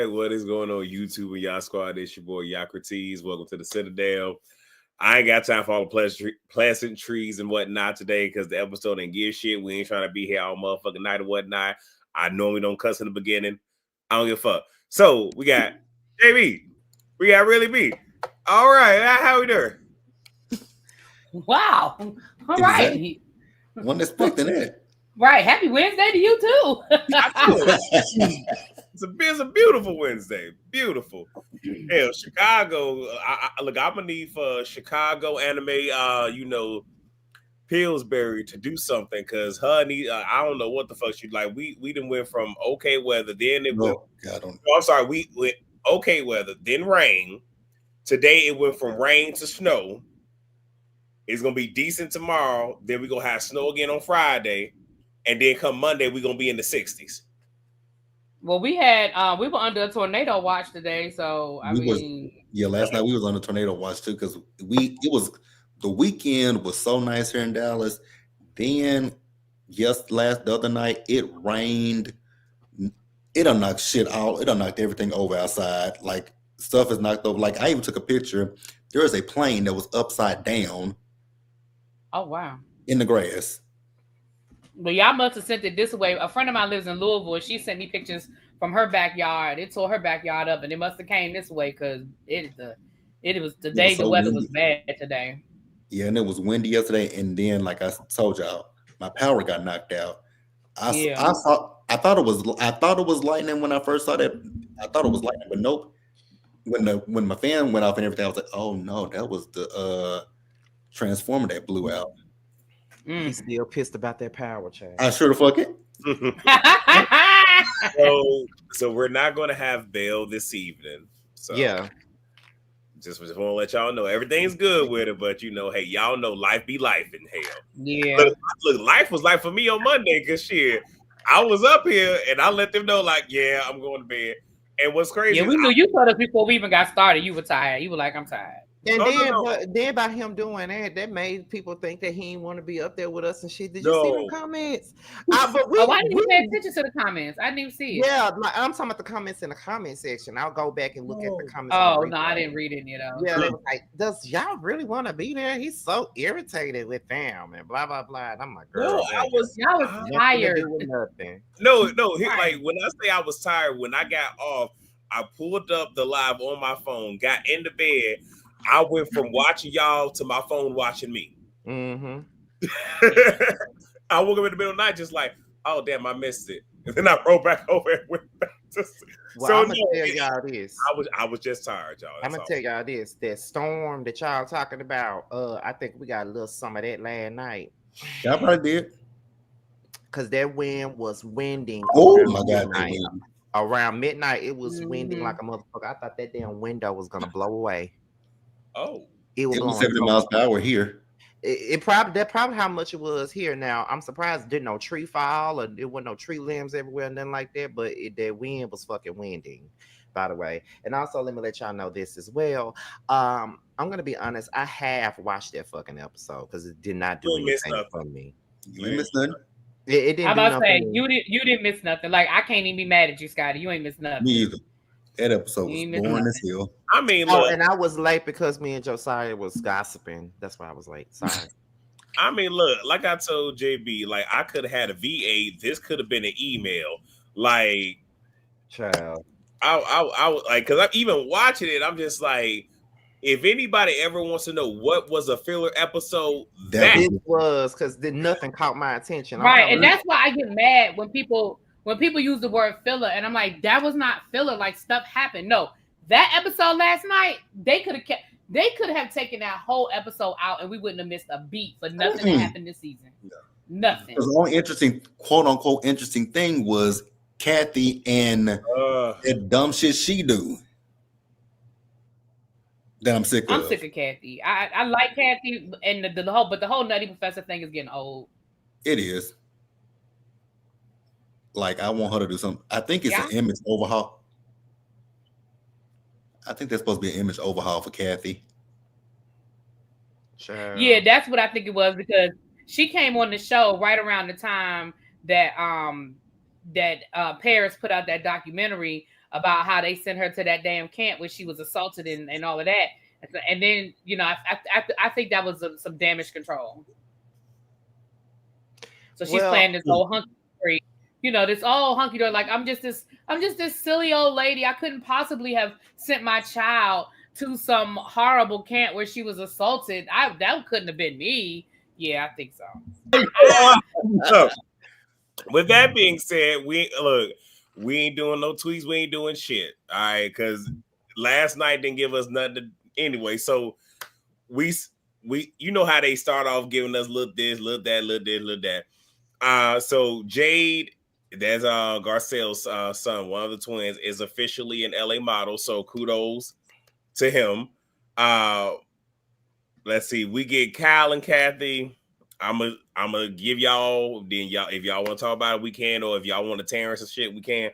right, what is going on YouTube and y'all squad? It's your boy Yocrates. Welcome to the Citadel. I ain't got time for all the pleasantries and whatnot today because the episode ain't give shit. We ain't trying to be here all motherfucking night or whatnot. I normally don't cuss in the beginning. I don't give a fuck. So we got JB. We got Really B. All right, how we doing? Wow. All right. Wasn't expecting that. Right. Happy Wednesday to you too. It's a beautiful Wednesday. Beautiful. Hell, Chicago. Look, I'm gonna need for Chicago anime. Pillsbury to do something because her need. I don't know what the fuck she like. We done went from okay weather, then it went. I'm sorry. We went okay weather, then rain. Today it went from rain to snow. It's gonna be decent tomorrow. Then we're gonna have snow again on Friday. And then come Monday, we're gonna be in the 60s. Well, we were under a tornado watch today, so last night we was on a tornado watch too because the weekend was so nice here in Dallas. Then the other night it rained. It done knocked shit out. It done knocked everything over outside. Like stuff is knocked over. Like I even took a picture. There is a plane that was upside down. Oh wow! In the grass. But y'all must have sent it this way. A friend of mine lives in Louisville. She sent me pictures from her backyard. It tore her backyard up, and it must have came this way because it was the day the weather was bad today. Yeah, and it was windy yesterday. And then, like I told y'all, my power got knocked out. I thought it was lightning when I first saw that. I thought it was lightning, but nope. When my fan went off and everything, I was like, oh no, that was the transformer that blew out. He's still pissed about that power change. I sure the fuck it. So we're not going to have bail this evening. So yeah, just want to let y'all know everything's good with it. But hey, y'all know life be life in hell. Yeah. Look, life was life for me on Monday because shit, I was up here and I let them know like, yeah, I'm going to bed. And what's crazy? Yeah, we knew you told us before we even got started. You were tired. You were like, I'm tired. And then by him doing that made people think that he didn't want to be up there with us and shit. Did you see the comments? Why didn't you pay attention to the comments? I didn't even see it. Yeah, I'm talking about the comments in the comment section. I'll go back and look at the comments. Oh no, I didn't read any of those. Yeah, they were like, does y'all really want to be there? He's so irritated with them and blah blah blah. And I'm like, girl, y'all was tired. No. Like when I say I was tired, when I got off, I pulled up the live on my phone, got into bed. I went from watching y'all to my phone watching me. Mm-hmm. I woke up in the middle of the night just like, oh, damn, I missed it. And then I rolled back over and went back to sleep. Well, I'm going to tell y'all this. I was just tired, y'all. I'm going to tell y'all this. That storm that y'all talking about, I think we got a little some of that last night. Y'all probably did. Because that wind was winding. Oh, my God. Around midnight, it was winding like a motherfucker. I thought that damn window was going to blow away. Oh, it was 70 miles per hour here. That's probably how much it was here. Now I'm surprised there didn't no tree fall or there wasn't no tree limbs everywhere and nothing like that. But that wind was fucking winding, by the way. And also let me let y'all know this as well. I'm gonna be honest. I have watched that fucking episode because it did not do anything for me. You ain't missed nothing. It didn't. I'm about to say you didn't miss nothing. Like I can't even be mad at you, Scotty. You ain't missed nothing. Me either. That episode was boring as hell. I mean, look, and I was late because me and Josiah was gossiping. That's why I was late. Sorry. I mean, look, like I told JB, like I could have had a VA. This could have been an email. Like, child, I like because I'm even watching it. I'm just like, if anybody ever wants to know what was a filler episode, that it was because nothing caught my attention. Right, and that's why I get mad when people use the word filler, and I'm like, that was not filler. Like stuff happened. No, that episode last night, they could have taken that whole episode out, and we wouldn't have missed a beat for nothing that happened this season. Yeah. Nothing. The only interesting, quote unquote, interesting thing was Kathy and that dumb shit she do. That I'm sick of. I'm sick of Kathy. I like Kathy, and the whole Nutty Professor thing is getting old. It is. Like, I want her to do something. I think it's an image overhaul. I think that's supposed to be an image overhaul for Kathy. Sure. Yeah, that's what I think it was because she came on the show right around the time that Paris put out that documentary about how they sent her to that damn camp where she was assaulted and all of that. And then, you know, I think that was some damage control. So she's playing this whole hunky dory, you know, this all hunky dory. Like I'm just this silly old lady. I couldn't possibly have sent my child to some horrible camp where she was assaulted. That couldn't have been me. Yeah, I think so. With that being said, we ain't doing no tweets. We ain't doing shit. All right, because last night didn't give us nothing anyway. So we you know how they start off giving us little this, little that, little this, little that. So Jade, that's Garcelle's son, one of the twins, is officially an LA model. So kudos to him. Let's see. We get Kyle and Kathy. I'm gonna give y'all. Then y'all, if y'all want to talk about it, we can. Or if y'all want to Terrence and shit, we can.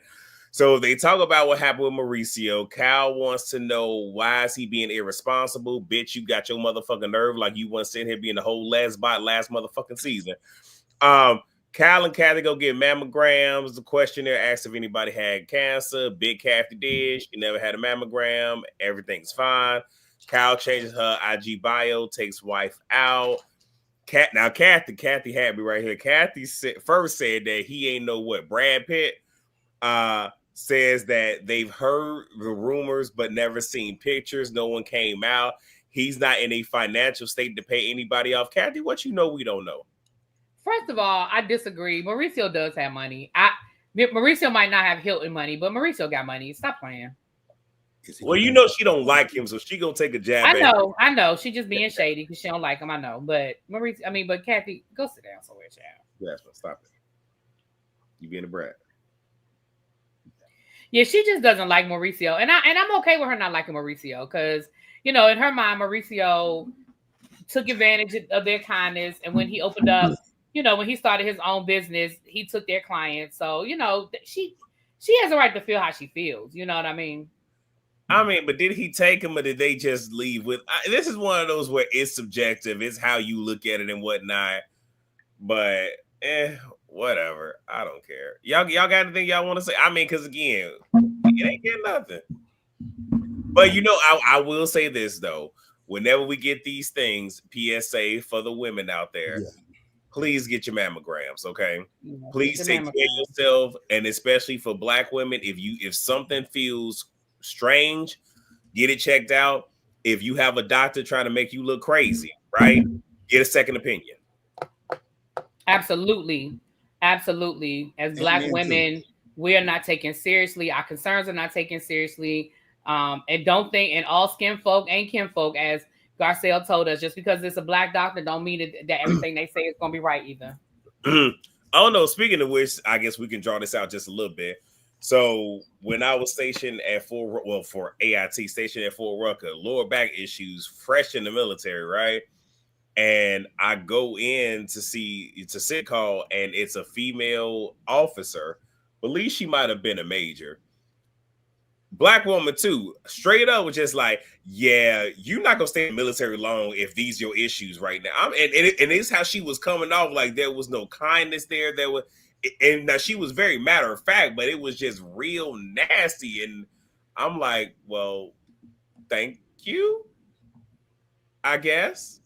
So they talk about what happened with Mauricio. Kyle wants to know why is he being irresponsible. Bitch, you got your motherfucking nerve like you want to sit here being the whole last motherfucking season. Kyle and Kathy go get mammograms. The questionnaire asks if anybody had cancer. Big Kathy did. She never had a mammogram. Everything's fine. Kyle changes her IG bio, takes wife out. Kathy had me right here. Kathy first said that he ain't know what Brad Pitt. Says that they've heard the rumors but never seen pictures. No one came out. He's not in a financial state to pay anybody off. Kathy, what you know we don't know? First of all, I disagree. Mauricio does have money. Mauricio might not have Hilton money, but Mauricio got money. Stop playing. Well, you know she don't like him, so she gonna take a jab. I know. She just being shady because she don't like him. I know, but but Kathy, go sit down somewhere, child. Yes, stop it. You being a brat. Yeah, she just doesn't like Mauricio, and I'm okay with her not liking Mauricio because you know in her mind Mauricio took advantage of their kindness, and when he opened up, you know, when he started his own business, he took their clients. So you know she has a right to feel how she feels. You know what I mean? But did he take him or did they just leave with? This is one of those where it's subjective. It's how you look at it and whatnot. But whatever. I don't care. Y'all got anything y'all want to say? Because again, it ain't getting nothing. But you know, I will say this though. Whenever we get these things, PSA for the women out there, please get your mammograms, okay? Please take care of yourself, and especially for Black women, if something feels strange, get it checked out. If you have a doctor trying to make you look crazy, right? Get a second opinion. Absolutely. As Black women, we are not taken seriously. Our concerns are not taken seriously. And don't think, and all skin folk ain't kinfolk, as Garcelle told us. Just because it's a Black doctor don't mean that everything they say is going to be right either. Oh no, speaking of which, I guess we can draw this out just a little bit. So when I was stationed at for AIT, stationed at Fort Rucker, lower back issues, fresh in the military, right? And I go in to see, it's a sit call, and it's a female officer. Believe she might have been a major. Black woman too, straight up was just like, yeah, you're not gonna stay in the military long if these your issues right now. And it's how she was coming off, like there was no kindness there. There was, and now she was very matter of fact, but it was just real nasty. And I'm like, well, thank you, I guess.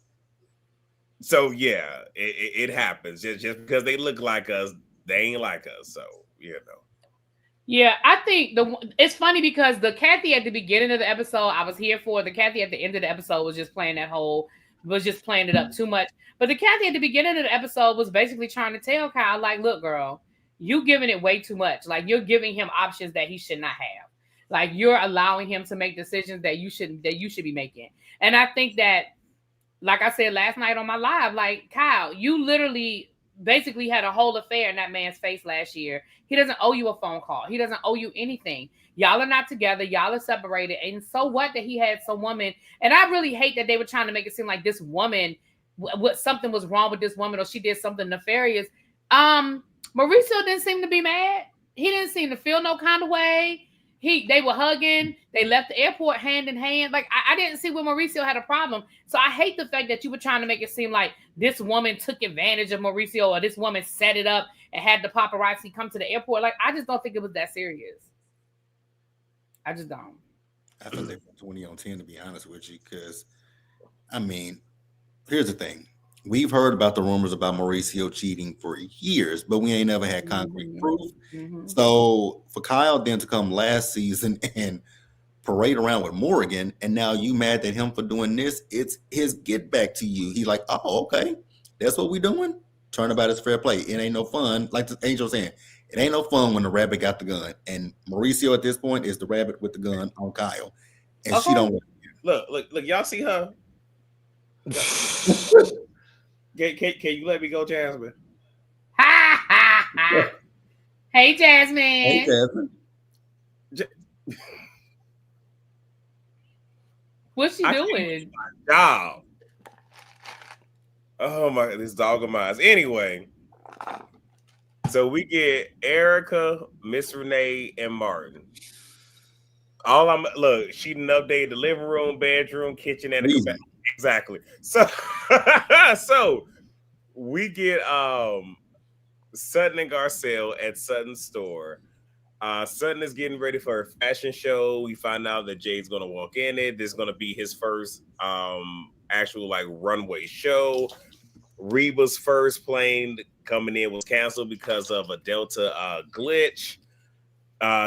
So yeah, it happens. Just because they look like us, they ain't like us. So you know. Yeah, I think it's funny because the Kathy at the beginning of the episode I was here for. The Kathy at the end of the episode was just playing it up too much. But the Kathy at the beginning of the episode was basically trying to tell Kyle, like, look, girl, you giving it way too much. Like you're giving him options that he should not have. Like you're allowing him to make decisions that you should be making. And I think that, like I said last night on my live, like Kyle, you literally basically had a whole affair in that man's face last year. He doesn't owe you a phone call. He doesn't owe you anything. Y'all are not together. Y'all are separated. And so what that he had some woman, and I really hate that they were trying to make it seem like this woman, something was wrong with this woman or she did something nefarious. Mauricio didn't seem to be mad. He didn't seem to feel no kind of way. They were hugging. They left the airport hand in hand. Like I didn't see where Mauricio had a problem. So I hate the fact that you were trying to make it seem like this woman took advantage of Mauricio or this woman set it up and had the paparazzi come to the airport. Like I just don't think it was that serious. I just don't. I thought they put 20 on 10, to be honest with you, because, I mean, here's the thing. We've heard about the rumors about Mauricio cheating for years, but we ain't never had concrete proof. So for Kyle then to come last season and parade around with Morgan, and now you mad at him for doing this, it's his get back to you. He's like, oh, okay, that's what we doing? Turnabout is fair play. It ain't no fun. Like the Angel saying, it ain't no fun when the rabbit got the gun. And Mauricio at this point is the rabbit with the gun on Kyle. And she don't look, y'all see her? Can you let me go, Jasmine? Ha ha ha. Hey, Jasmine. Hey, Jasmine. What's she doing? Dog. Oh my, this dog of mine. Anyway, so we get Erika, Miss Renee, and Martin. She done updated the living room, bedroom, kitchen, and the exactly. So so we get Sutton and Garcelle at Sutton's store. Sutton is getting ready for a fashion show. We find out that Jay's gonna walk in it. This is gonna be his first actual like runway show. Reba's first plane coming in was canceled because of a Delta glitch.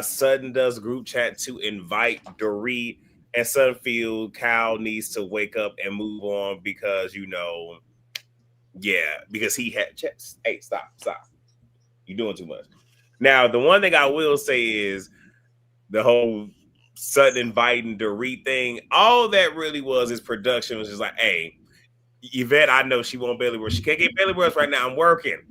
Sutton does group chat to invite Dorit, and Sutton feels Kyle needs to wake up and move on because because he had checks. Hey, stop. You're doing too much. Now, the one thing I will say is the whole Sutton inviting Dorit thing. All that really was his production was just like, hey, Yvette, I know she won't Bailey World. She can't get Bailey World right now. I'm working.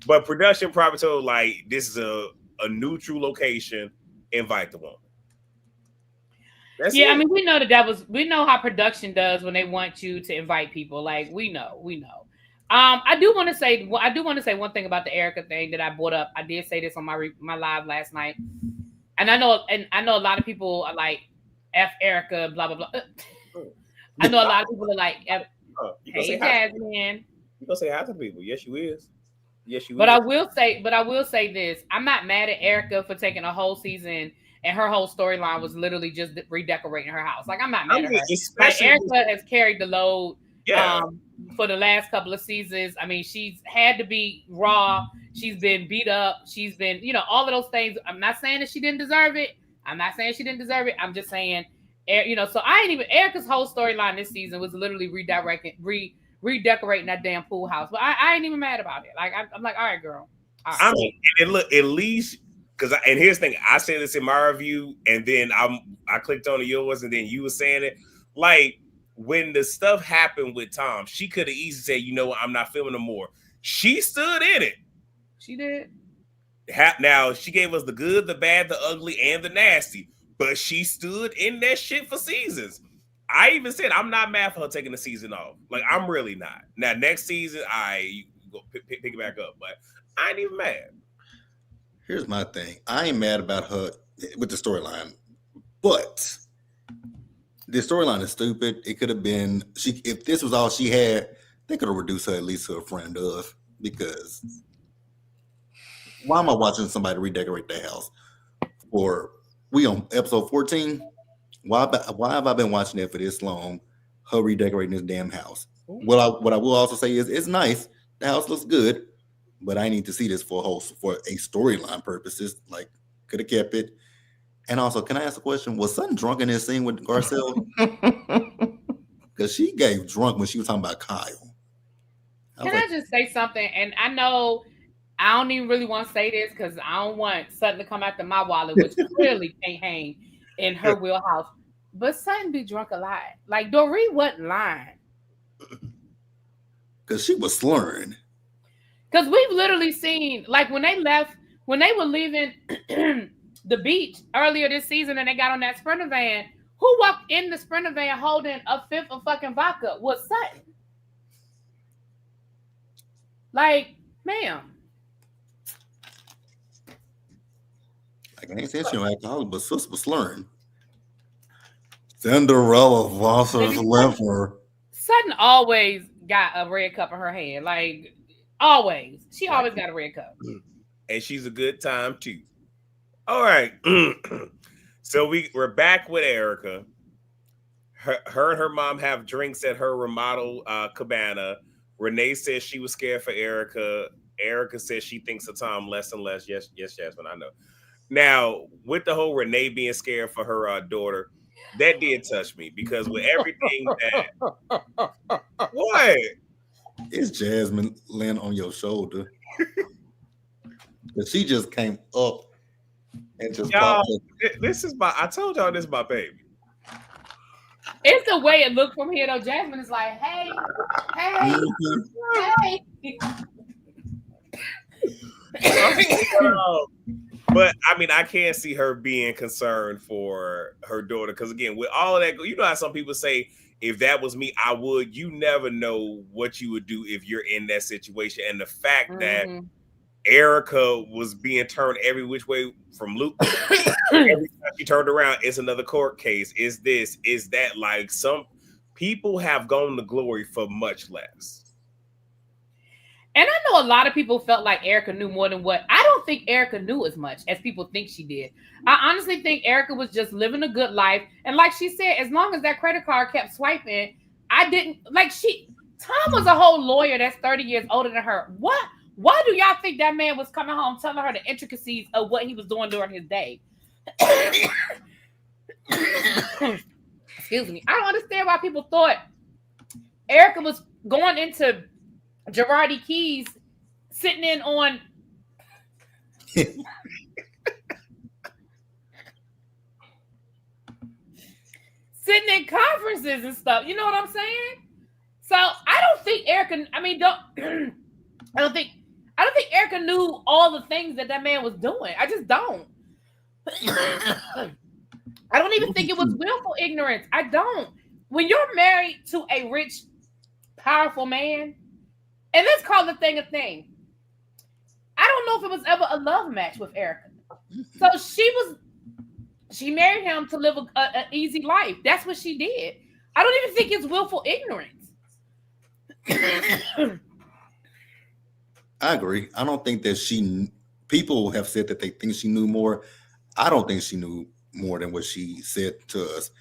But production probably told like this is a neutral location. Invite the woman. That's it. I mean, we know how production does when they want you to invite people. Like we know. I do want to say one thing about the Erika thing that I brought up. I did say this on my live last night, and I know a lot of people are like F Erika, blah blah blah. I know a lot of people are like, hey Jasmine. You gonna say hi to people? Yes, you is. But I will say this: I'm not mad at Erika for taking a whole season. And her whole storyline was literally just redecorating her house. Like, I'm not mad at her. Like, Erika has carried the load for the last couple of seasons. I mean, she's had to be raw. She's been beat up. She's been, all of those things. I'm not saying that she didn't deserve it. I'm just saying, so Erika's whole storyline this season was literally redecorating that damn pool house. But I ain't even mad about it. Like, I'm like, all right, girl. All right. I mean, and look, at least... and here's the thing, I said this in my review, and then I clicked on yours, and then you were saying it. Like, when the stuff happened with Tom, she could have easily said, you know what, I'm not filming no more. She stood in it. She did. Now, she gave us the good, the bad, the ugly, and the nasty, but she stood in that shit for seasons. I even said, I'm not mad for her taking the season off. Like, I'm really not. Now, next season, you go pick it back up, but I ain't even mad. Here's my thing. I ain't mad about her with the storyline, but the storyline is stupid. It could have been if this was all she had, they could have reduced her at least to a friend of. Because why am I watching somebody redecorate their house? We on episode 14. Why have I been watching it for this long? Her redecorating this damn house. What I will also say is it's nice. The house looks good. But I need to see this for a storyline purposes. Like, could have kept it. And also, can I ask a question? Was Sutton drunk in this scene with Garcelle? Because she gave drunk when she was talking about Kyle. Can I just say something? And I know I don't even really want to say this because I don't want Sutton to come after my wallet, which clearly can't hang in her wheelhouse. But Sutton be drunk a lot. Like, Dorit wasn't lying. Because she was slurring. Because we've literally seen, like, when they were leaving the beach earlier this season and they got on that Sprinter van, who walked in the Sprinter van holding a fifth of fucking vodka was Sutton. Like, ma'am. Like, I ain't saying she don't alcoholic, but sis was slurring. Cinderella Foster's liver. Sutton always got a red cup in her hand. Like, always. She always got a red cup. And she's a good time, too. All right. So we're back with Erika. Her and her mom have drinks at her remodel cabana. Renee says she was scared for Erika. Erika says she thinks of Tom less and less. Yes, Jasmine, I know. Now, with the whole Renee being scared for her daughter, that did touch me because with everything that what It's Jasmine laying on your shoulder. But she just came up and just y'all, popped up. this is my. I told y'all this is my baby. It's the way it looked from here, though. Jasmine is like, hey, hey. But I mean, I can't see her being concerned for her daughter because, again, with all of that, you know how some people say, if that was me, I would. You never know what you would do if you're in that situation. And the fact that Erika was being turned every which way from Luke, every time she turned around, it's another court case. Is this, is that? Like, some people have gone to glory for much less. And I know a lot of people felt like Erika knew more than what. I don't think Erika knew as much as people think she did. I honestly think Erika was just living a good life. And like she said, as long as that credit card kept swiping, I didn't like Tom was a whole lawyer that's 30 years older than her. What? Why do y'all think that man was coming home telling her the intricacies of what he was doing during his day? Excuse me. I don't understand why people thought Erika was going into Girardi Keys sitting in on sitting in conferences and stuff. You know what I'm saying? So I don't think Erika. I mean, I don't think Erika knew all the things that man was doing. I just don't. I don't even think it was willful ignorance. I don't. When you're married to a rich, powerful man, and let's call the thing a thing. I don't know if it was ever a love match with Erika. So she married him to live an easy life. That's what she did. I don't even think it's willful ignorance. I agree. I don't think that people have said that they think she knew more. I don't think she knew more than what she said to us.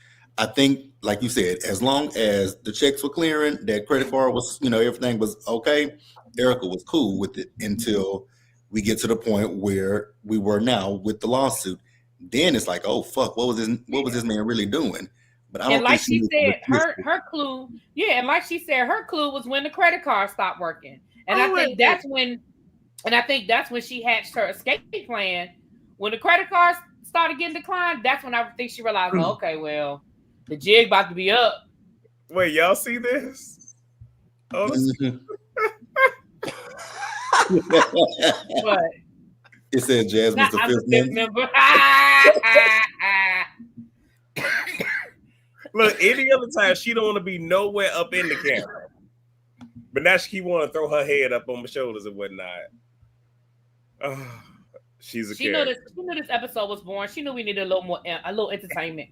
I think, like you said, as long as the checks were clearing, that credit card was, everything was okay, Erika was cool with it until we get to the point where we were now with the lawsuit. Then it's like, oh fuck, what was this man really doing? But I don't like think she said, her clue, and like she said, her clue was when the credit card stopped working. And I think that's when she hatched her escape plan. When the credit cards started getting declined, that's when I think she realized, okay, well, the jig about to be up. Wait, y'all see this? Oh, What? It said Jasmine's the fifth member. Look, any other time she don't want to be nowhere up in the camera, but now she want to throw her head up on my shoulders and whatnot. Oh, she's a character. She knew this episode was born. She knew we needed a little entertainment.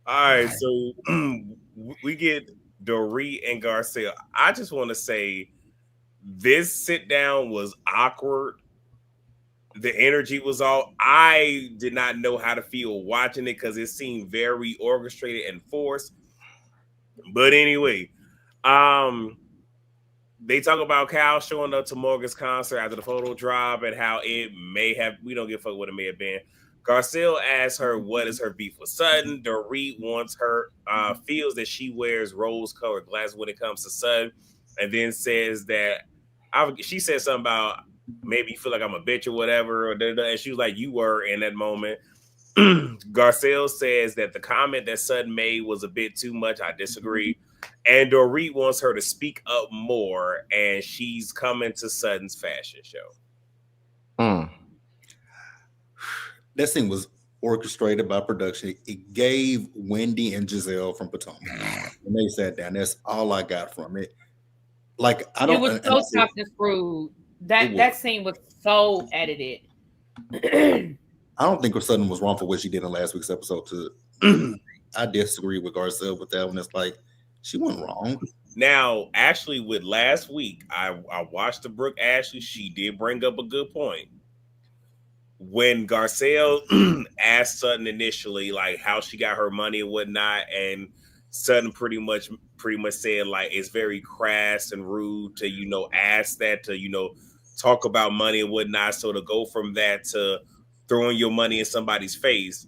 All right, so we get Dorit and Garcelle. I just want to say this sit down was awkward. The energy was all. I did not know how to feel watching it because it seemed very orchestrated and forced. But anyway, they talk about Cal showing up to Morgan's concert after the photo drop and how it may have. We don't give a fuck what it may have been. Garcelle asks her what is her beef with Sutton. Dorit wants her feels that she wears rose-colored glasses when it comes to Sutton, and then says that she said something about maybe you feel like I'm a bitch or whatever, and she was like, you were in that moment. Garcelle says that the comment that Sutton made was a bit too much. I disagree. And Dorit wants her to speak up more, and she's coming to Sutton's fashion show. That scene was orchestrated by production. It gave Wendy and Giselle from Potomac. And they sat down. That's all I got from it. Like, I don't. It was so tough and screwed. That scene was so edited. I don't think Sutton was wrong for what she did in last week's episode. I disagree with Garcelle with that one. It's like she wasn't wrong. Now, actually, with last week, I watched the Brooke Ashley. She did bring up a good point. when Garcelle asked Sutton initially, like how she got her money and whatnot, and Sutton pretty much said like it's very crass and rude to, you know, ask that, to, you know, talk about money and whatnot. So to go from that to throwing your money in somebody's face,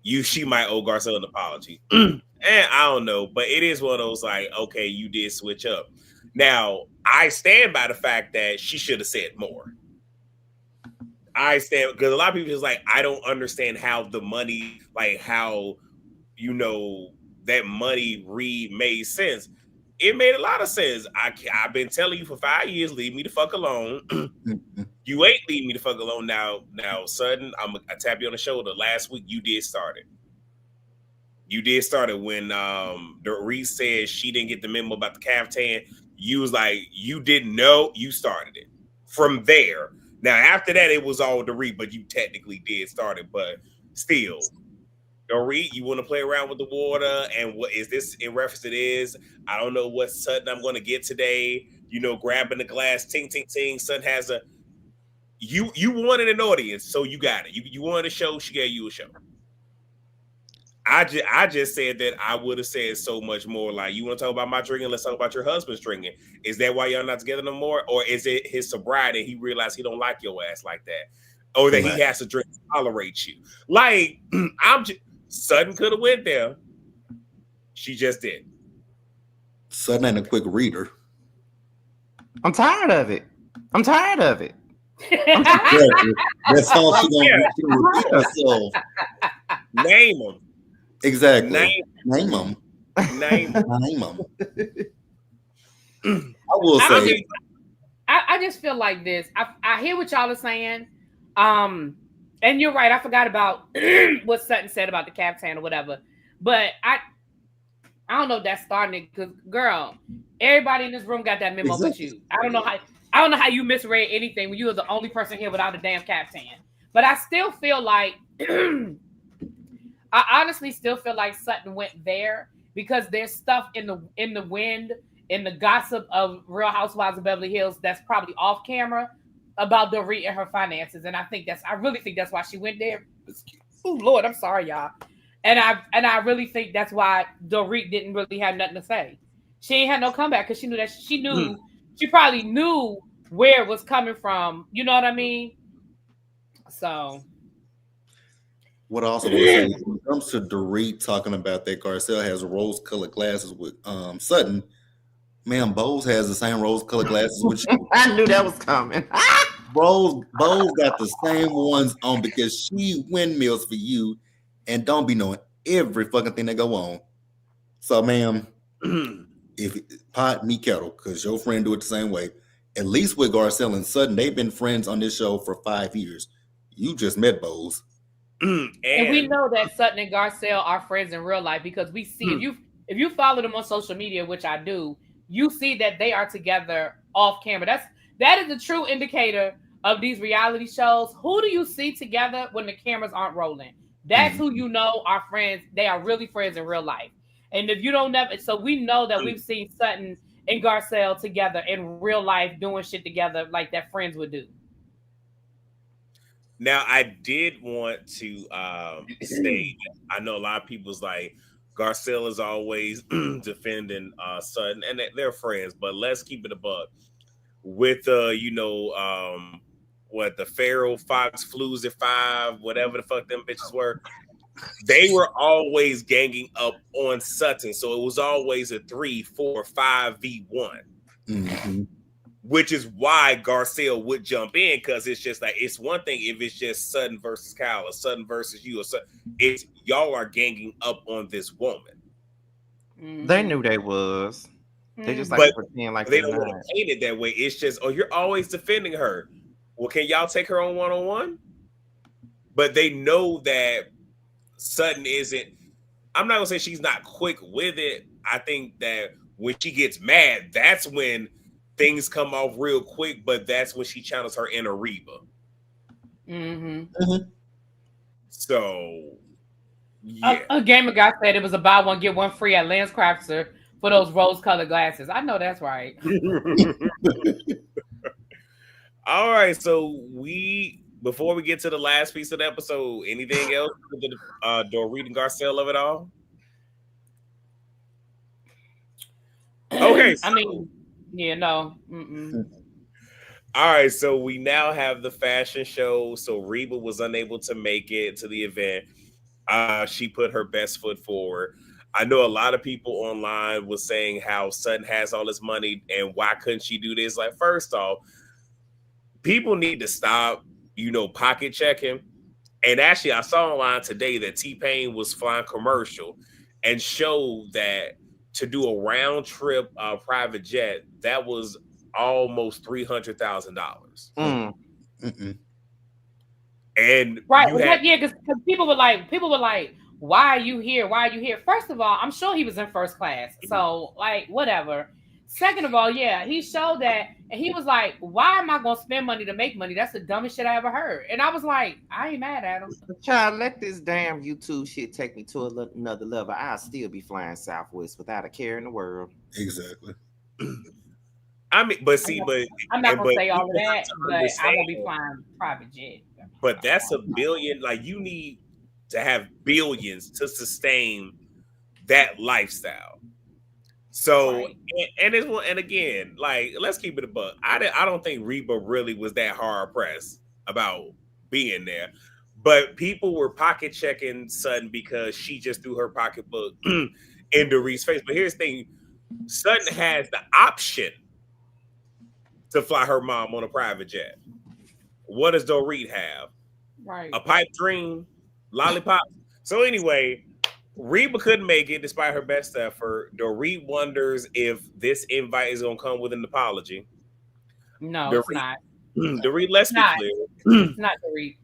she might owe Garcelle an apology. And I don't know, but it is one of those like, okay, you did switch up. Now, I stand by the fact that she should have said more. I stand, because a lot of people just like, I don't understand how the money, like how, you know, that money made sense. It made a lot of sense. I've been telling you for 5 years, leave me the fuck alone. You ain't leave me the fuck alone. Now, Sutton, I tap you on the shoulder. Last week, you did start it. You did start it when Dorit said she didn't get the memo about the caftan. You was like, you didn't know. You started it. From there. Now, after that, it was all Dorit, but you technically did start it. But still, Dorit, you want to play around with the water, and what is this in reference to this? I don't know what Sutton I'm going to get today. You know, grabbing the glass, ting, ting, ting. Sutton has a... You wanted an audience, so you got it. You wanted a show, she gave you a show. I just said that I would have said so much more. Like, you want to talk about my drinking? Let's talk about your husband's drinking. Is that why y'all not together no more? Or is it his sobriety and he realized he don't like your ass like that? Or that he has to drink to tolerate you? Like, Sutton could have went there. She just did. Sutton ain't a quick reader. I'm tired of it. That's all she gonna repeat herself. Name them. Exactly. Name them. Name them. I will say. I just feel like this. I hear what y'all are saying. And you're right. I forgot about what Sutton said about the caftan or whatever. But I don't know if that's starting it, because girl, everybody in this room got that memo but you. I don't know how you misread anything when you were the only person here without a damn caftan. But I still feel like I honestly still feel like Sutton went there because there's stuff in the wind, in the gossip of Real Housewives of Beverly Hills that's probably off camera about Dorit and her finances. And I really think that's why she went there. Oh Lord, I'm sorry, y'all. And I really think that's why Dorit didn't really have nothing to say. She ain't had no comeback because she knew she probably knew where it was coming from. You know what I mean? So what I also want to say, when it comes to Dorit talking about that Garcelle has rose-colored glasses with Sutton, man, Bose has the same rose-colored glasses with you. I knew that was coming. Bose got the same ones on because she windmills for you and don't be knowing every fucking thing that go on. So, ma'am, if pot me kettle, because your friend do it the same way. At least with Garcelle and Sutton, they've been friends on this show for 5 years. You just met Bose. And we know that Sutton and Garcelle are friends in real life because we see if you follow them on social media, which I do, you see that they are together off camera. That is a true indicator of these reality shows. Who do you see together when the cameras aren't rolling? That's who you know are friends. They are really friends in real life. And if you don't never, so we know that we've seen Sutton and Garcelle together in real life doing shit together like that friends would do. Now, I did want to say, I know a lot of people's like, Garcelle is always defending Sutton, and they're friends, but let's keep it a buck. With, the Pharaoh Fox Flues at 5, whatever the fuck them bitches were, they were always ganging up on Sutton. So it was always a 3, 4, 5v1. Mm-hmm. Which is why Garcelle would jump in, because it's just like, it's one thing if it's just Sutton versus Kyle or Sutton versus you, or it's y'all are ganging up on this woman. They knew they was. They just like pretend like they don't want to paint it that way. It's just, oh, you're always defending her. Well, can y'all take her on one-on-one? But they know that Sutton isn't. I'm not gonna say she's not quick with it. I think that when she gets mad, that's when things come off real quick, but that's when she channels her inner Reba. So, yeah. A gamer guy said it was a buy one, get one free at Lance Crafter for those rose-colored glasses. I know that's right. All right, so we before we get to the last piece of the episode, anything else with the Dorit and Garcelle of it all? Okay, I mean, yeah, no. All right, so we now have the fashion show. So Reba was unable to make it to the event. She put her best foot forward. I know a lot of people online was saying how Sutton has all this money and why couldn't she do this? Like, first off, people need to stop, pocket checking. And actually, I saw online today that T-Pain was flying commercial and showed that to do a round trip private jet, that was almost $300,000. And right, because people were like, why are you here? Why are you here? First of all, I'm sure he was in first class, so like whatever. Second of all, yeah, he showed that, and he was like, why am I gonna spend money to make money? That's the dumbest shit I ever heard. And I was like, I ain't mad at him. Child, let this damn YouTube shit take me to another level. I'll still be flying Southwest without a care in the world. Exactly. I mean, but see, I'm not gonna say all of that, but I won't be flying private jet. But that's $1 billion. Like, you need to have billions to sustain that lifestyle. So, right. and again, like, let's keep it a buck. I don't think Reba really was that hard pressed about being there, but people were pocket checking Sutton because she just threw her pocketbook in Dorit's face. But here's the thing: Sutton has the option to fly her mom on a private jet. What does Dorit have? Right. A pipe dream, lollipop. So anyway, Reba couldn't make it despite her best effort. Dorit wonders if this invite is going to come with an apology. No, it's not. Dorit, let's be clear. It's not Dorit.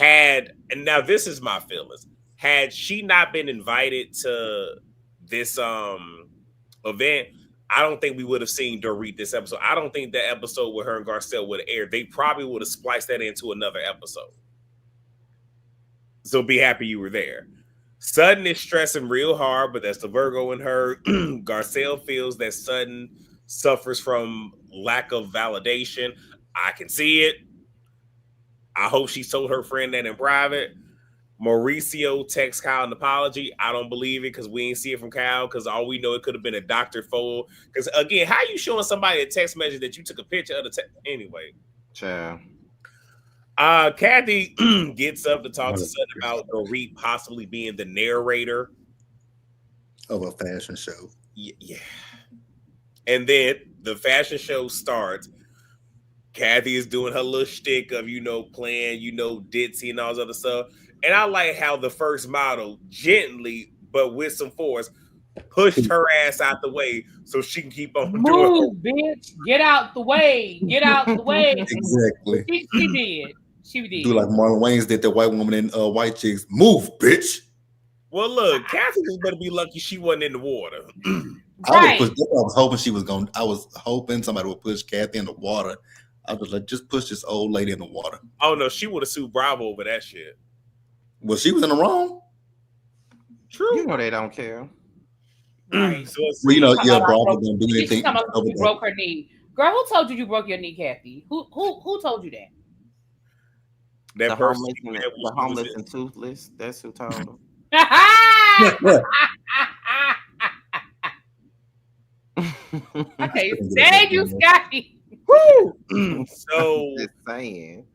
And now this is my feelings. Had she not been invited to this event, I don't think we would have seen Dorit this episode. I don't think the episode with her and Garcelle would have aired. They probably would have spliced that into another episode. So be happy you were there. Sutton is stressing real hard, but that's the Virgo in her. Garcelle feels that Sutton suffers from lack of validation. I can see it. I hope she told her friend that in private. Mauricio texts Kyle an apology. I don't believe it because we ain't see it from Kyle, because all we know it could have been a doctor photo. Because again, how you showing somebody a text message that you took a picture of the text? Anyway. Ciao. Kathy gets up to talk to Sutton about Dorit possibly being the narrator of a fashion show. Yeah. And then the fashion show starts. Kathy is doing her little shtick of, playing, ditzy and all this other stuff. And I like how the first model gently, but with some force, pushed her ass out the way so she can keep on doing it. Bitch. Get out the way. Get out the way. Exactly. She did. She did. Do like Marlon Wayans did, that white woman in White Chicks. Move, bitch. Well, look, Kathy was better be lucky she wasn't in the water. Right. I was hoping she was going. I was hoping somebody would push Kathy in the water. I was like, just push this old lady in the water. Oh no, she would have sued Bravo over that shit. Well, she was in the wrong. True. You know they don't care. Right. So Bravo didn't do anything. She broke her knee. Girl, who told you broke your knee, Kathy? Who told you that? The homeless and toothless. That's who told them. I can't stand you, Scotty. So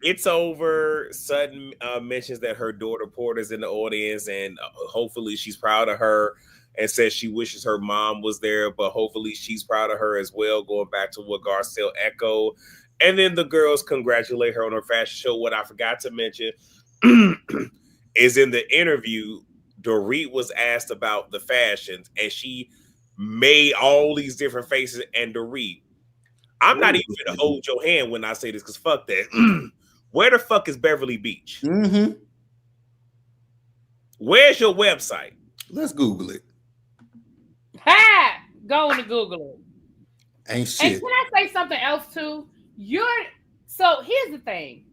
it's over. Sutton mentions that her daughter Porter's in the audience, and hopefully she's proud of her, and says she wishes her mom was there, but hopefully she's proud of her as well, going back to what Garcelle echoed. And then the girls congratulate her on her fashion show. What I forgot to mention is in the interview, Dorit was asked about the fashions, and she made all these different faces. And Dorit, I'm not even going to hold your hand when I say this, because fuck that. Where the fuck is Beverly Beach? Mm-hmm. Where's your website? Let's Google it. Ha! Go to Google it. Ain't shit. And can I say something else too? So here's the thing.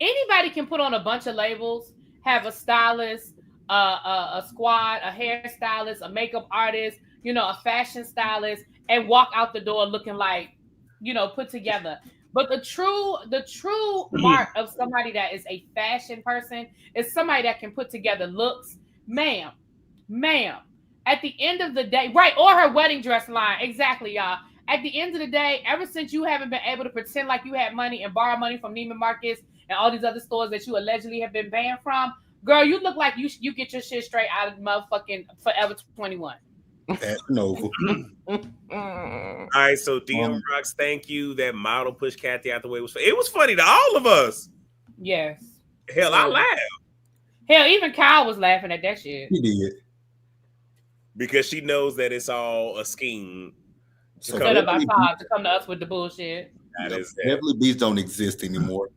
Anybody can put on a bunch of labels, have a stylist, a squad, a hairstylist, a makeup artist, a fashion stylist, and walk out the door looking like, put together. But the true mark of somebody that is a fashion person is somebody that can put together looks, ma'am. At the end of the day, right, or her wedding dress line, exactly, y'all. At the end of the day, ever since you haven't been able to pretend like you had money and borrow money from Neiman Marcus and all these other stores that you allegedly have been banned from, girl, you look like you get your shit straight out of motherfucking Forever 21. No. All right, so DM Rocks, thank you. That model pushed Kathy out the way. It was funny to all of us. Yes. Hell, I laughed. Hell, even Kyle was laughing at that shit. He did. Because she knows that it's all a scheme. Set up by Todd to come to us with the bullshit. Beverly Beach don't exist anymore.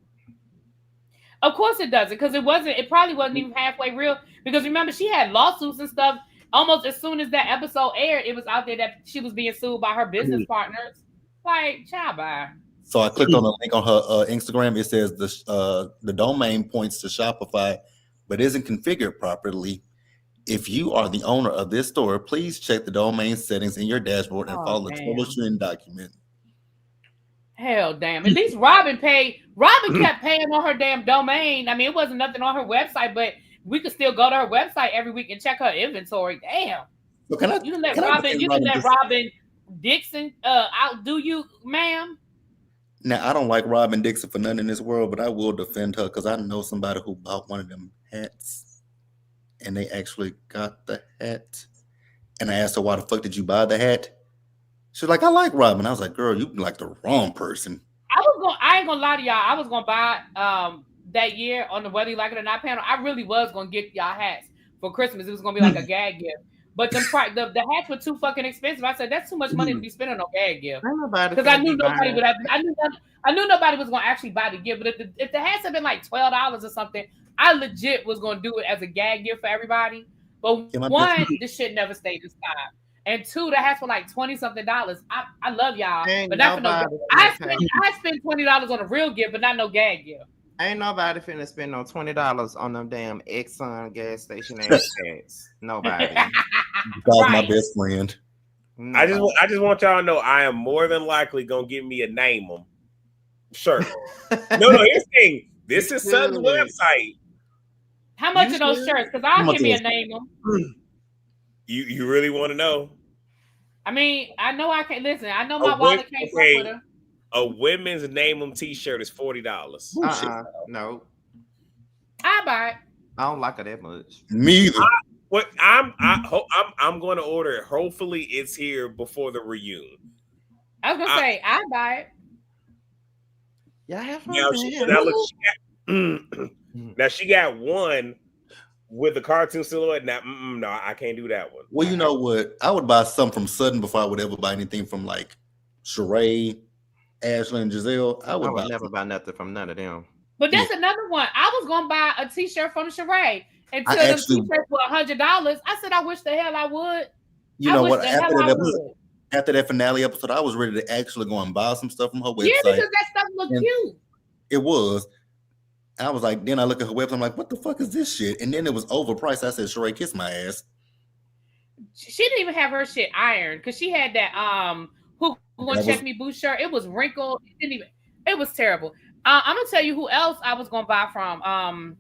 Of course it doesn't, because it probably wasn't even halfway real. Because remember, she had lawsuits and stuff. Almost as soon as that episode aired, it was out there that she was being sued by her business partners. Like, child, bye. So I clicked on the link on her Instagram. It says the domain points to Shopify, but isn't configured properly. If you are the owner of this store, please check the domain settings in your dashboard and follow the troubleshooting document. Hell damn. At least Robin kept paying on her damn domain. I mean, it wasn't nothing on her website, but we could still go to her website every week and check her inventory. Damn. So you can let Robin Dixon outdo you, ma'am. Now, I don't like Robin Dixon for nothing in this world, but I will defend her because I know somebody who bought one of them hats and they actually got the hat. And I asked her, why the fuck did you buy the hat? She's like, I like Robin. I was like, girl, you like the wrong person. I ain't gonna lie to y'all. I was gonna buy that year on the Whether You Like It or Not panel. I really was gonna get y'all hats for Christmas. It was gonna be like a gag gift. But the hats were too fucking expensive. I said that's too much money to be spending on gag gift. Because I knew nobody would have. I knew nobody was gonna actually buy the gift. But if the hats had been like $12 or something, I legit was gonna do it as a gag gift for everybody. But one, this shit never stayed this time. And two, the hats were like $20-something. I love y'all, but not for no. I spent $20 on a real gift, but not no gag gift. Ain't nobody finna spend no $20 on them damn Exxon gas station ass hats. Nobody. That's my best friend. Nobody. I just want y'all to know I am more than likely gonna get me a name them shirt. No, here's the thing. This is Sun's website. How much are those shirts? Because I'll give me a name them. You really want to know? I mean, I know I can't listen. I know my wallet can't fuck with her. A women's name them t-shirt is $40. No. I buy it. I don't like it that much. Me either. I'm going to order it. Hopefully, it's here before the reunion. I was gonna say I buy it. Yeah, I have fun. Now she got one with the cartoon silhouette. Now, no, I can't do that one. Well, you know what? I would buy some from Sutton before I would ever buy anything from like Sheree, Ashley, and Giselle. I would never buy nothing from none of them. But that's another one. I was gonna buy a t-shirt from Sheree until the t-shirts were $100. I said I wish the hell I would. You know what? After that finale episode, I was ready to actually go and buy some stuff from her website. Yeah, because that stuff looked cute. It was. I was like, then I look at her website, I'm like, what the fuck is this shit? And then it was overpriced. I said, Sheree, kiss my ass. She didn't even have her shit ironed because she had that Who Gonna Check Me boot shirt. It was wrinkled. It was terrible. I'm gonna tell you who else I was gonna buy from.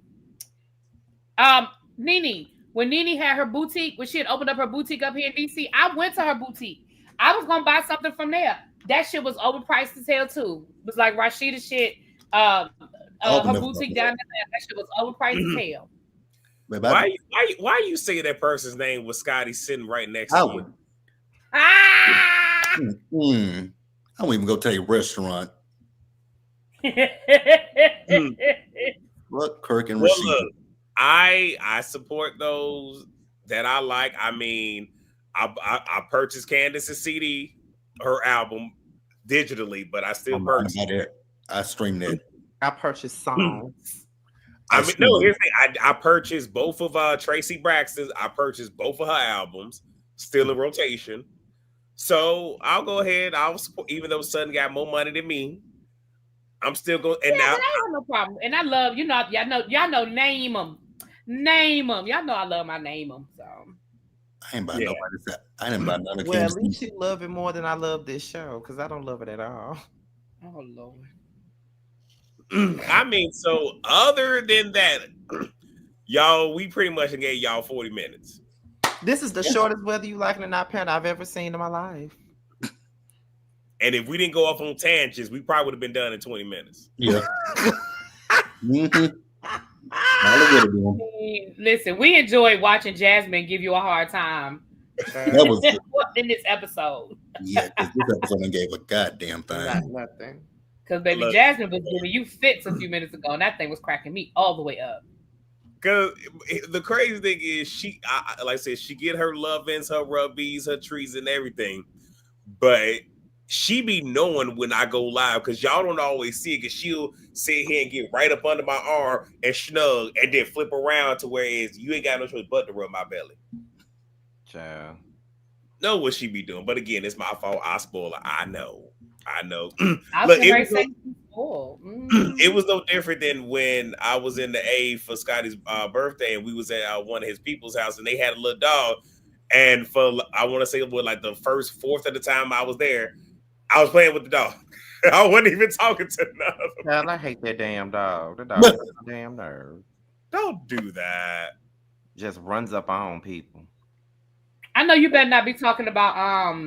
Nene. When Nene had her boutique, when she had opened up her boutique up here in DC, I went to her boutique. I was gonna buy something from there. That shit was overpriced as hell too. It was like Rashida shit. Her boutique down there, that shit was overpriced as hell. Why you say that person's name was Scotty sitting right next to you? I won't even go tell you restaurant. Look, Kirk and Rashida. Look, I support those that I like. I mean, I purchased Candace's CD, her album, digitally, but I still purchased it. I streamed it. I purchased songs. Here's the thing. I purchased both of Tracy Braxton's. I purchased both of her albums, still in rotation. So I'll go ahead. I'll support, even though Sutton got more money than me. I'm still going. And now I have no problem. And I love y'all know name them. Y'all know I love my name them. So I ain't buy nobody's that. I didn't buy none of Well, at least you love it more than I love this show because I don't love it at all. Oh Lord. I mean, so other than that, y'all, we pretty much gave y'all 40 minutes. This is the shortest whether you like it or not panel I've ever seen in my life. And if we didn't go off on tangents, we probably would have been done in 20 minutes. Yeah. Listen, we enjoyed watching Jasmine give you a hard time. That was in this episode. Yeah, because this episode gave a goddamn thing. Nothing. Because baby Jasmine was giving you fits a few minutes ago, and that thing was cracking me all the way up. Because the crazy thing is, like I said, she get her love-ins, her rubbies, her trees, and everything. But she be knowing when I go live, because y'all don't always see it, because she'll sit here and get right up under my arm and snug, and then flip around to where it's, you ain't got no choice but to rub my belly. Child. Know what she be doing. But again, it's my fault. I spoil her. I know. Look, it was no different than when I was in the A for Scotty's birthday, and we was at one of his people's house, and they had a little dog. And for, I want to say, like the first fourth of the time I was there, I was playing with the dog. I wasn't even talking to none of them. Child, I hate that damn dog. The dog has a damn nerve. Don't do that. Just runs up on people. I know you better not be talking about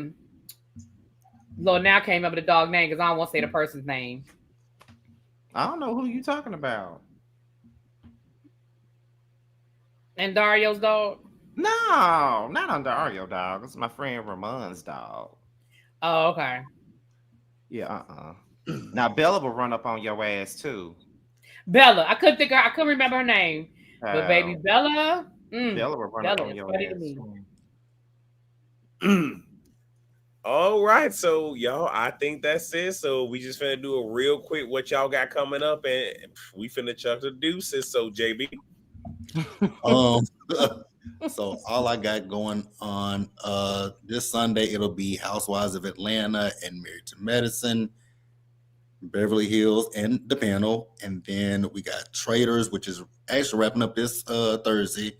Lord, now I can't remember the dog name because I don't want to say the person's name. I don't know who you talking about. And Dario's dog? No, not on Dario dog. It's my friend Ramon's dog. Oh, okay. Yeah, Now Bella will run up on your ass too. Bella. I couldn't remember her name. But baby Bella. Bella will run up on your ass. All right, so y'all, I think that's it. So we just finna do a real quick what y'all got coming up, and we finna chuck the deuces. So JB, so all I got going on this Sunday, it'll be Housewives of Atlanta and Married to Medicine, Beverly Hills, and the panel, and then we got Traders, which is actually wrapping up this Thursday,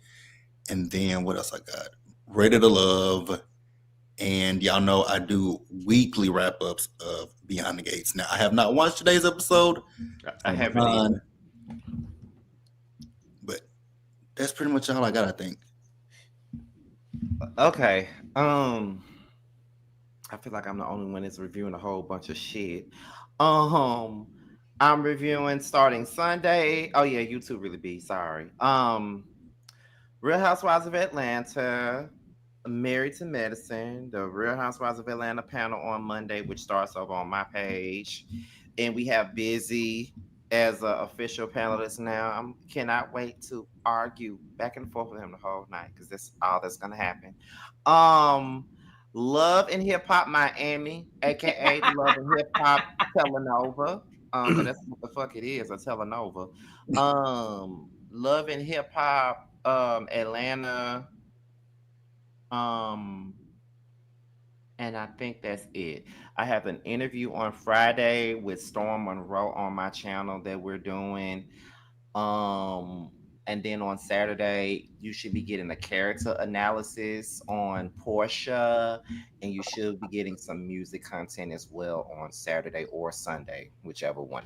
and then what else I got? Ready to Love. And y'all know I do weekly wrap-ups of Beyond the Gates. Now, I have not watched today's episode. I haven't. But that's pretty much all I got, I think. Okay. I feel like I'm the only one that's reviewing a whole bunch of shit. I'm reviewing starting Sunday. Oh yeah, YouTube really be sorry. Real Housewives of Atlanta. Married to Medicine, the Real Housewives of Atlanta panel on Monday, which starts over on my page. And we have Busy as an official panelist now. I cannot wait to argue back and forth with him the whole night because that's all that's going to happen. Love and Hip Hop Miami, aka Love and Hip Hop Telenova. That's what the fuck it is, a Telenova. Love and Hip Hop Atlanta. And I think that's it. I have an interview on Friday with Storm Monroe on my channel that we're doing. And then on Saturday, you should be getting a character analysis on Portia, and you should be getting some music content as well on Saturday or Sunday, whichever one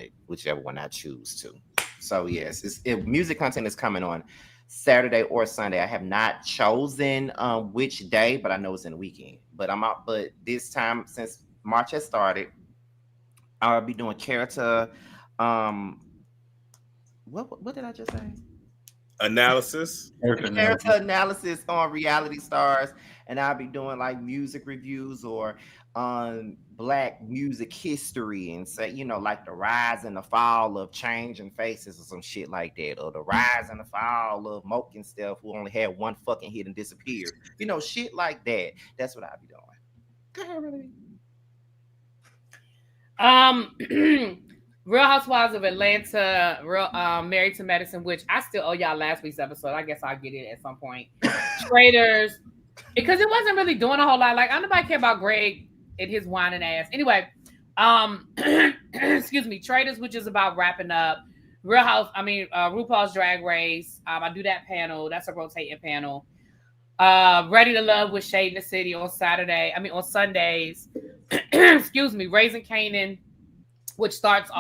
I choose to. So yes, music content is coming on Saturday or Sunday. I have not chosen which day, but I know it's in the weekend. But I'm out. But this time, since March has started, I'll be doing character. What did I just say? Analysis. Character analysis on reality stars, and I'll be doing like music reviews or on Black music history and say, like the rise and the fall of Changing Faces or some shit like that, or the rise and the fall of Moke and stuff who only had one fucking hit and disappeared. Shit like that. That's what I'll be doing. Real Housewives of Atlanta, Married to Medicine, which I still owe y'all last week's episode. I guess I'll get it at some point. Traders, because it wasn't really doing a whole lot. Like, I nobody care about Greg and his whining ass. Anyway, excuse me, Traders, which is about wrapping up. RuPaul's Drag Race. I do that panel. That's a rotating panel. Ready to Love with Shade in the City on Sundays. Excuse me, Raising Kanan, which starts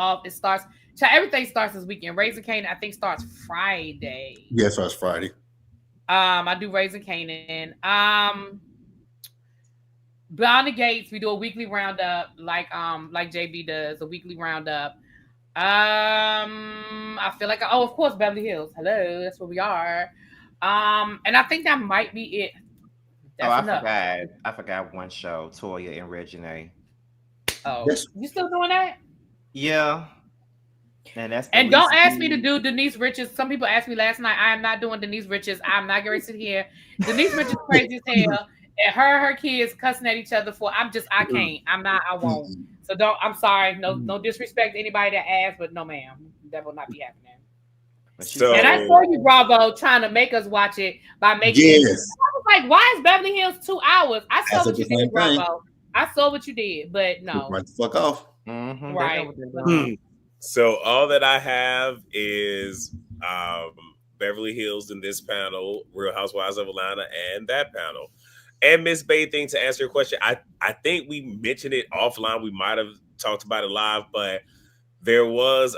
everything starts this weekend. Raising Canaan, I think, starts Friday. Yeah, it starts Friday. I do Raising Canaan. Beyond the Gates, we do a weekly roundup, like JB does, a weekly roundup. I feel like of course, Beverly Hills. Hello, that's where we are. And I think that might be it. That's enough. I forgot one show, Toya and Regine. Oh, you still doing that? Yeah. And don't ask me to do Denise Richards. Some people asked me last night. I am not doing Denise Richards. I'm not going to sit here. Denise Richards crazy as hell. And her kids cussing at each other for. I can't. I won't. So I'm sorry. No disrespect to anybody that asked, but no, ma'am. That will not be happening. So, and I saw you, Bravo, trying to make us watch it by making it. I was like, why is Beverly Hills 2 hours? I saw what you did, Bravo. I saw what you did, but no. Right the fuck off. Mm-hmm. Right. So all that I have is Beverly Hills in this panel, Real Housewives of Atlanta, and that panel. And Miss Bathing, to answer your question, I think we mentioned it offline. We might have talked about it live, but there was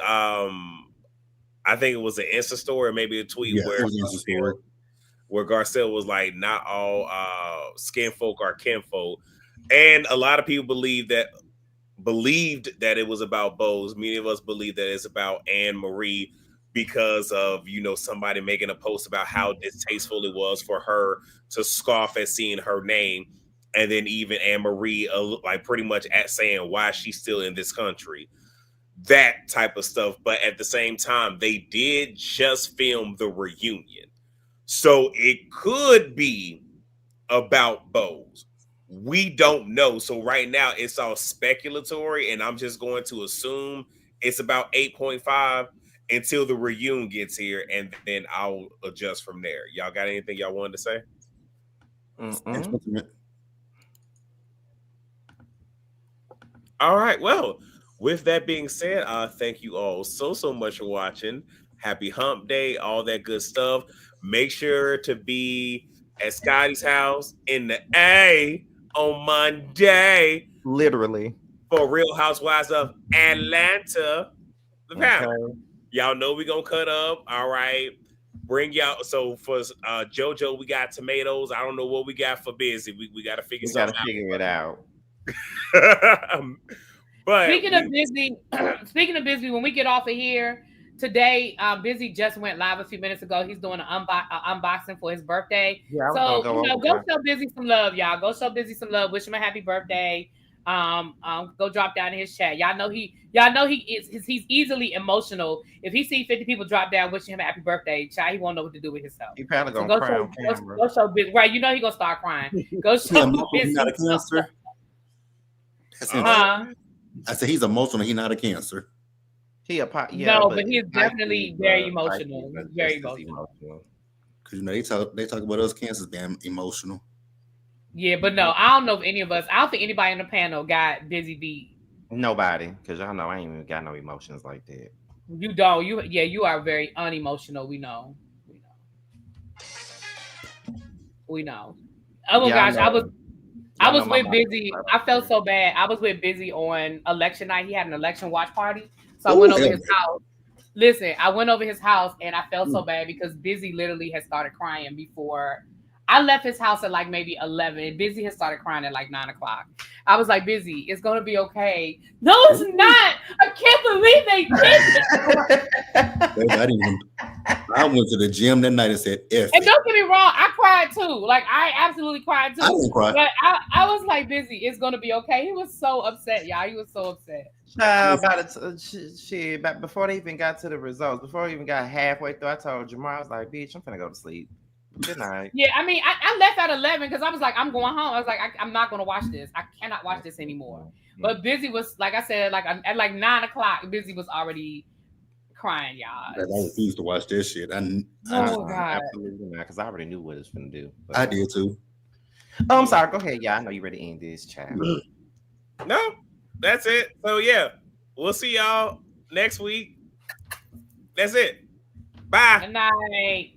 I think it was an Insta story, maybe a tweet where Garcelle was like, not all skin folk are kinfolk. And a lot of people believed that it was about Bose. Many of us believe that it's about Anne Marie because of, somebody making a post about how distasteful it was for her to scoff at seeing her name. And then even Anne Marie, like pretty much at saying why she's still in this country. That type of stuff. But at the same time, they did just film the reunion. So it could be about Bose. We don't know. So right now it's all speculatory, and I'm just going to assume it's about 8.5 until the reunion gets here, and then I'll adjust from there. Y'all got anything y'all wanted to say? All right. Well, with that being said, thank you all so much for watching. Happy Hump Day, all that good stuff. Make sure to be at Scotty's house in the A on Monday. Literally. For Real Housewives of Atlanta. The panel. Okay. Y'all know we're going to cut up. All right. Bring y'all. So for JoJo, we got tomatoes. I don't know what we got for Busy. We got to figure something out. Figure it out. But speaking of Busy, when we get off of here today, Busy just went live a few minutes ago. He's doing an unboxing for his birthday. Yeah, so go show Busy some love, y'all. Go show Busy some love. Wish him a happy birthday. Go drop down in his chat. Y'all know he's easily emotional. If he see 50 people drop down wishing him a happy birthday, child, he won't know what to do with himself. He probably gonna cry on camera. Go show Busy. Right, he gonna start crying. Go show Busy. He's not a cancer. I said he's emotional. He's not a cancer. But he's definitely very emotional. Very emotional. Because they talk about us cancers being emotional. Yeah, but no, I don't know if any of us. I don't think anybody in the panel got Busy beat. Nobody, because y'all know I ain't even got no emotions like that. You don't. You are very unemotional. We know. Oh my gosh, I was with Busy. I felt so bad. I was with Busy on election night. He had an election watch party. So I went over his house. Listen, I went over his house and I felt so bad because Busy literally had started crying before. I left his house at like maybe 11. Busy had started crying at like 9 o'clock. I was like, Busy, it's going to be okay. No, it's not. I can't believe they did it. I went to the gym that night and said, F. And don't get me wrong, I cried too. Like, I absolutely cried too. I didn't cry. But I was like, Busy, it's going to be okay. He was so upset, y'all. He was so upset. But before they even got to the results, before we even got halfway through, I told Jamar, I was like, bitch, I'm finna go to sleep. Good night. Yeah, I mean, I left at 11 because I was like, I'm going home. I was like, I'm not going to watch this. I cannot watch this anymore. But Busy was, like I said, like at like 9 o'clock, Busy was already crying, y'all. I refused to watch this shit. God. Absolutely not, because I already knew what it was going to do. I did too. Oh, I'm sorry. Go ahead. Yeah, I know you're ready to end this chat. No, that's it. So, yeah, we'll see y'all next week. That's it. Bye. Good night.